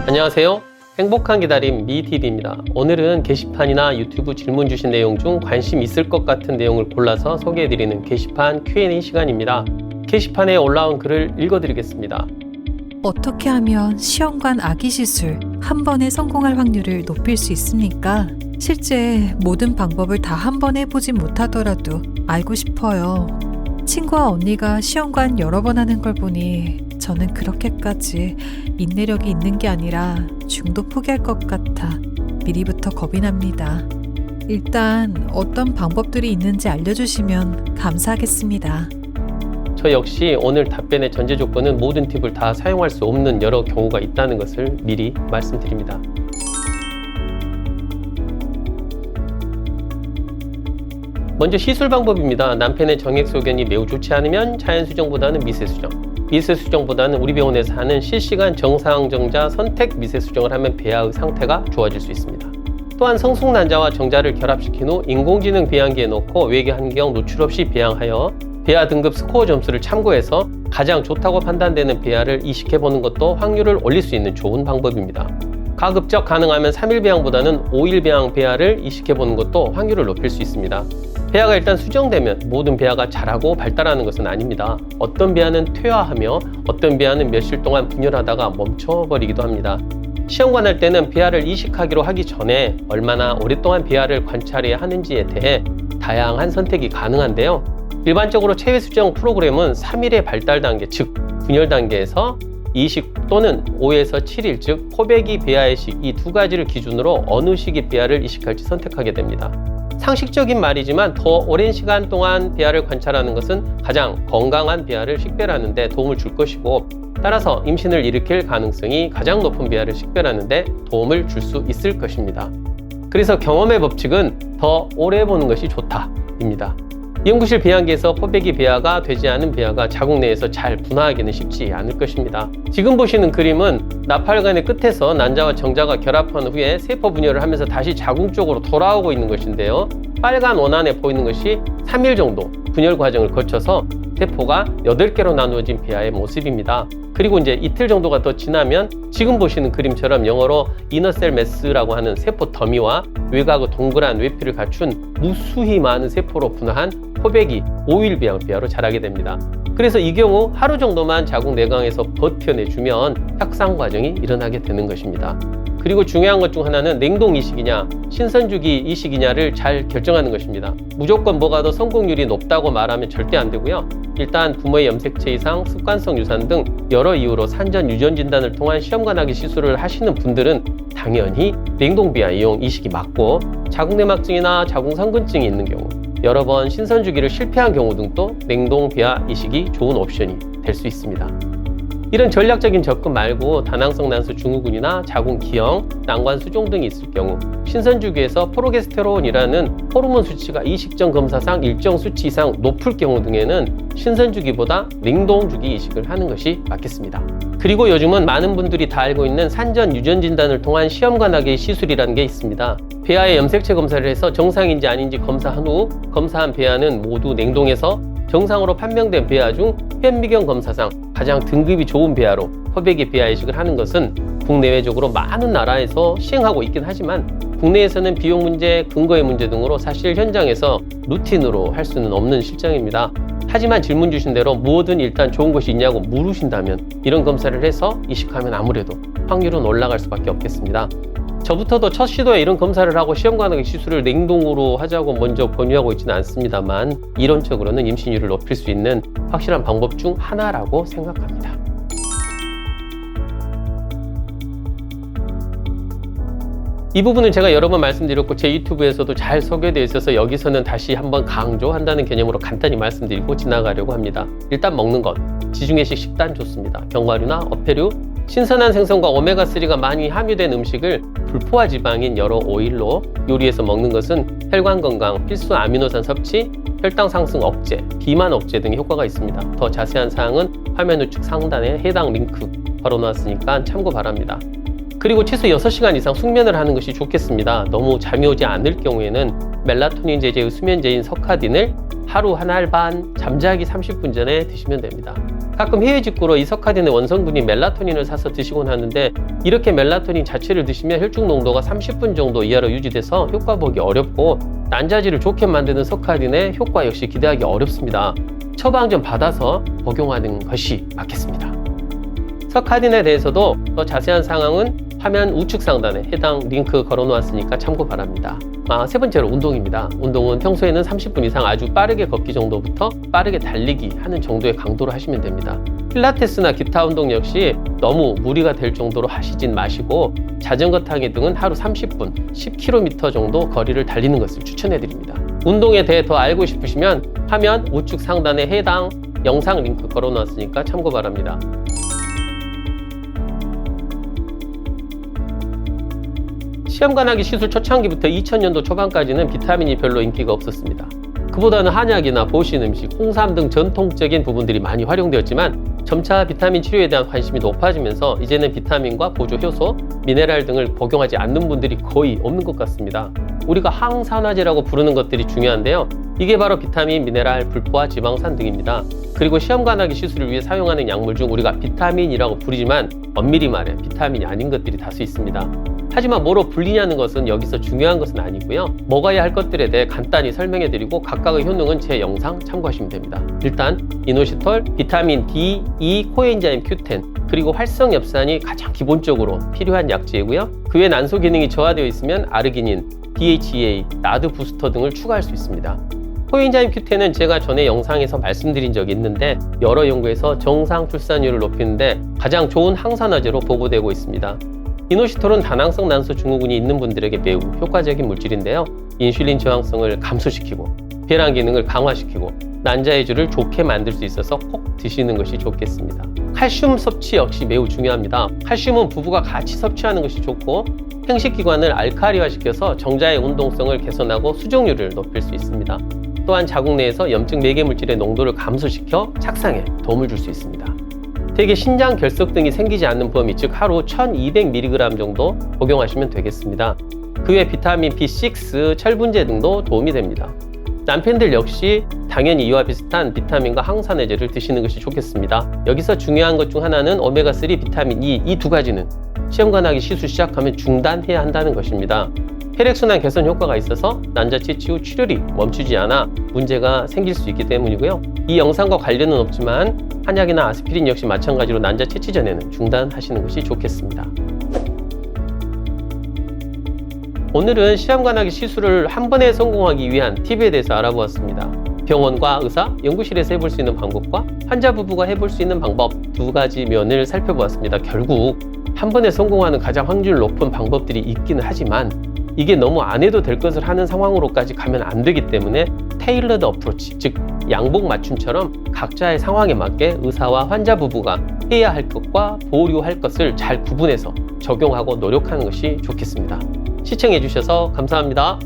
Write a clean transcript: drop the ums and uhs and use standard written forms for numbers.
안녕하세요. 행복한 기다림 미TV입니다. 오늘은 게시판이나 유튜브 질문 주신 내용 중 관심 있을 것 같은 내용을 골라서 소개해드리는 게시판 Q&A 시간입니다. 게시판에 올라온 글을 읽어드리겠습니다. 어떻게 하면 시험관 아기 시술 한 번에 성공할 확률을 높일 수 있습니까? 실제 모든 방법을 다 한 번에 해보진 못하더라도 알고 싶어요. 친구와 언니가 시험관 여러 번 하는 걸 보니 저는 그렇게까지 인내력이 있는 게 아니라 중도 포기할 것 같아 미리부터 겁이 납니다. 일단 어떤 방법들이 있는지 알려주시면 감사하겠습니다. 저 역시 오늘 답변의 전제 조건은 모든 팁을 다 사용할 수 없는 여러 경우가 있다는 것을 미리 말씀드립니다. 먼저 시술 방법입니다. 남편의 정액 소견이 매우 좋지 않으면 자연수정보다는 미세수정, 미세수정보다는 우리 병원에서 하는 실시간 정상정자 선택 미세수정을 하면 배아의 상태가 좋아질 수 있습니다. 또한 성숙난자와 정자를 결합시킨 후 인공지능 배양기에 넣고 외계 환경 노출 없이 배양하여 배아 등급 스코어 점수를 참고해서 가장 좋다고 판단되는 배아를 이식해보는 것도 확률을 올릴 수 있는 좋은 방법입니다. 가급적 가능하면 3일 배양보다는 5일 배양 배아를 이식해보는 것도 확률을 높일 수 있습니다. 배아가 일단 수정되면 모든 배아가 자라고 발달하는 것은 아닙니다. 어떤 배아는 퇴화하며 어떤 배아는 며칠 동안 분열하다가 멈춰버리기도 합니다. 시험관 할 때는 배아를 이식하기로 하기 전에 얼마나 오랫동안 배아를 관찰해야 하는지에 대해 다양한 선택이 가능한데요. 일반적으로 체외 수정 프로그램은 3일의 발달 단계, 즉 분열 단계에서 이식 또는 5에서 7일, 즉 코베기 배아 이식 이 두 가지를 기준으로 어느 시기 배아를 이식할지 선택하게 됩니다. 상식적인 말이지만 더 오랜 시간 동안 배아를 관찰하는 것은 가장 건강한 배아를 식별하는 데 도움을 줄 것이고, 따라서 임신을 일으킬 가능성이 가장 높은 배아를 식별하는 데 도움을 줄 수 있을 것입니다. 그래서 경험의 법칙은 더 오래 보는 것이 좋다입니다. 연구실 배양기에서 포배기 배아가 되지 않은 배아가 자궁 내에서 잘 분화하기는 쉽지 않을 것입니다. 지금 보시는 그림은 나팔관의 끝에서 난자와 정자가 결합한 후에 세포 분열을 하면서 다시 자궁 쪽으로 돌아오고 있는 것인데요. 빨간 원안에 보이는 것이 3일 정도 분열 과정을 거쳐서 세포가 8개로 나누어진 배아의 모습입니다. 그리고 이제 이틀 정도가 더 지나면 지금 보시는 그림처럼 영어로 이너셀 매스라고 하는 세포 더미와 외곽의 동그란 외피를 갖춘 무수히 많은 세포로 분화한 포배기 5일 배양 배아로 자라게 됩니다. 그래서 이 경우 하루 정도만 자궁 내광에서 버텨내주면 확산 과정이 일어나게 되는 것입니다. 그리고 중요한 것 중 하나는 냉동 이식이냐 신선주기 이식이냐를 잘 결정하는 것입니다. 무조건 뭐가 더 성공률이 높다고 말하면 절대 안 되고요. 일단 부모의 염색체 이상, 습관성 유산 등 여러 이유로 산전 유전 진단을 통한 시험관하기 시술을 하시는 분들은 당연히 냉동비아 이용 이식이 맞고, 자궁내막증이나 자궁상근증이 있는 경우, 여러 번 신선주기를 실패한 경우 등도 냉동비아 이식이 좋은 옵션이 될 수 있습니다. 이런 전략적인 접근 말고 다낭성 난수 증후군이나 자궁 기형, 난관 수종 등이 있을 경우 신선주기에서 프로게스테론이라는 호르몬 수치가 이식 전 검사상 일정 수치 이상 높을 경우 등에는 신선주기보다 냉동주기 이식을 하는 것이 맞겠습니다. 그리고 요즘은 많은 분들이 다 알고 있는 산전 유전 진단을 통한 시험관하기 시술이라는 게 있습니다. 배아의 염색체 검사를 해서 정상인지 아닌지 검사한 후 검사한 배아는 모두 냉동해서 정상으로 판명된 배아 중 현미경 검사상 가장 등급이 좋은 배아로 포배기 배아 이식을 하는 것은 국내외적으로 많은 나라에서 시행하고 있긴 하지만 국내에서는 비용 문제, 근거의 문제 등으로 사실 현장에서 루틴으로 할 수는 없는 실정입니다. 하지만 질문 주신 대로 뭐든 일단 좋은 것이 있냐고 물으신다면 이런 검사를 해서 이식하면 아무래도 확률은 올라갈 수밖에 없겠습니다. 저부터도 첫 시도에 이런 검사를 하고 시험관하기 시술을 냉동으로 하자고 먼저 권유하고 있지는 않습니다만 이론적으로는 임신율을 높일 수 있는 확실한 방법 중 하나라고 생각합니다. 이 부분은 제가 여러 번 말씀드렸고 제 유튜브에서도 잘 소개되어 있어서 여기서는 다시 한번 강조한다는 개념으로 간단히 말씀드리고 지나가려고 합니다. 일단 먹는 것, 지중해식 식단 좋습니다. 견과류나 어패류, 신선한 생선과 오메가3가 많이 함유된 음식을 불포화 지방인 여러 오일로 요리해서 먹는 것은 혈관 건강, 필수 아미노산 섭취, 혈당 상승 억제, 비만 억제 등의 효과가 있습니다. 더 자세한 사항은 화면 우측 상단에 해당 링크 걸어놨으니까 참고 바랍니다. 그리고 최소 6시간 이상 숙면을 하는 것이 좋겠습니다. 너무 잠이 오지 않을 경우에는 멜라토닌 제제의 수면제인 석화딘을 하루 한 알 반, 잠자기 30분 전에 드시면 됩니다. 가끔 해외 직구로 이 석화딘의 원성분인 멜라토닌을 사서 드시곤 하는데 이렇게 멜라토닌 자체를 드시면 혈중 농도가 30분 정도 이하로 유지돼서 효과 보기 어렵고 난자질을 좋게 만드는 석화딘의 효과 역시 기대하기 어렵습니다. 처방 좀 받아서 복용하는 것이 맞겠습니다. 석화딘에 대해서도 더 자세한 상황은 화면 우측 상단에 해당 링크 걸어 놓았으니까 참고 바랍니다. 세 번째로 운동입니다. 운동은 평소에는 30분 이상 아주 빠르게 걷기 정도부터 빠르게 달리기 하는 정도의 강도로 하시면 됩니다. 필라테스나 기타 운동 역시 너무 무리가 될 정도로 하시진 마시고 자전거 타기 등은 하루 30분, 10km 정도 거리를 달리는 것을 추천해 드립니다. 운동에 대해 더 알고 싶으시면 화면 우측 상단에 해당 영상 링크 걸어 놓았으니까 참고 바랍니다. 시험관하기 시술 초창기부터 2000년도 초반까지는 비타민이 별로 인기가 없었습니다. 그보다는 한약이나 보신 음식, 홍삼 등 전통적인 부분들이 많이 활용되었지만 점차 비타민 치료에 대한 관심이 높아지면서 이제는 비타민과 보조 효소, 미네랄 등을 복용하지 않는 분들이 거의 없는 것 같습니다. 우리가 항산화제라고 부르는 것들이 중요한데요. 이게 바로 비타민, 미네랄, 불포화, 지방산 등입니다. 그리고 시험관하기 시술을 위해 사용하는 약물 중 우리가 비타민이라고 부르지만 엄밀히 말해 비타민이 아닌 것들이 다수 있습니다. 하지만 뭐로 불리냐는 것은 여기서 중요한 것은 아니고요. 먹어야 할 것들에 대해 간단히 설명해 드리고 각각의 효능은 제 영상 참고하시면 됩니다. 일단 이노시톨, 비타민 D, E, 코엔자임 Q10 그리고 활성엽산이 가장 기본적으로 필요한 약제이고요. 그 외 난소 기능이 저하되어 있으면 아르기닌, DHEA, 나드 부스터 등을 추가할 수 있습니다. 코엔자임 Q10은 제가 전에 영상에서 말씀드린 적이 있는데 여러 연구에서 정상 출산율을 높이는데 가장 좋은 항산화제로 보고되고 있습니다. 이노시톨은 다낭성 난소 증후군이 있는 분들에게 매우 효과적인 물질인데요. 인슐린 저항성을 감소시키고 폐랑 기능을 강화시키고 난자해주를 좋게 만들 수 있어서 꼭 드시는 것이 좋겠습니다. 칼슘 섭취 역시 매우 중요합니다. 칼슘은 부부가 같이 섭취하는 것이 좋고 생식기관을 알칼리화시켜서 정자의 운동성을 개선하고 수족률을 높일 수 있습니다. 또한 자궁 내에서 염증 매개 물질의 농도를 감소시켜 착상에 도움을 줄 수 있습니다. 대개 신장 결석 등이 생기지 않는 범위, 즉 하루 1200mg 정도 복용하시면 되겠습니다. 그 외 비타민 B6, 철분제 등도 도움이 됩니다. 남편들 역시 당연히 이와 비슷한 비타민과 항산화제를 드시는 것이 좋겠습니다. 여기서 중요한 것 중 하나는 오메가3 비타민 E, 이 두 가지는 시험관하기 시술 시작하면 중단해야 한다는 것입니다. 혈액순환 개선 효과가 있어서 난자 채취 후 출혈이 멈추지 않아 문제가 생길 수 있기 때문이고요. 이 영상과 관련은 없지만 한약이나 아스피린 역시 마찬가지로 난자 채취 전에는 중단하시는 것이 좋겠습니다. 오늘은 시험관하기 시술을 한 번에 성공하기 위한 팁에 대해서 알아보았습니다. 병원과 의사, 연구실에서 해볼 수 있는 방법과 환자 부부가 해볼 수 있는 방법 두 가지 면을 살펴보았습니다. 결국 한 번에 성공하는 가장 확률 높은 방법들이 있기는 하지만 이게 너무 안 해도 될 것을 하는 상황으로까지 가면 안 되기 때문에 테일러드 어프로치, 즉 양복 맞춤처럼 각자의 상황에 맞게 의사와 환자 부부가 해야 할 것과 보류할 것을 잘 구분해서 적용하고 노력하는 것이 좋겠습니다. 시청해 주셔서 감사합니다.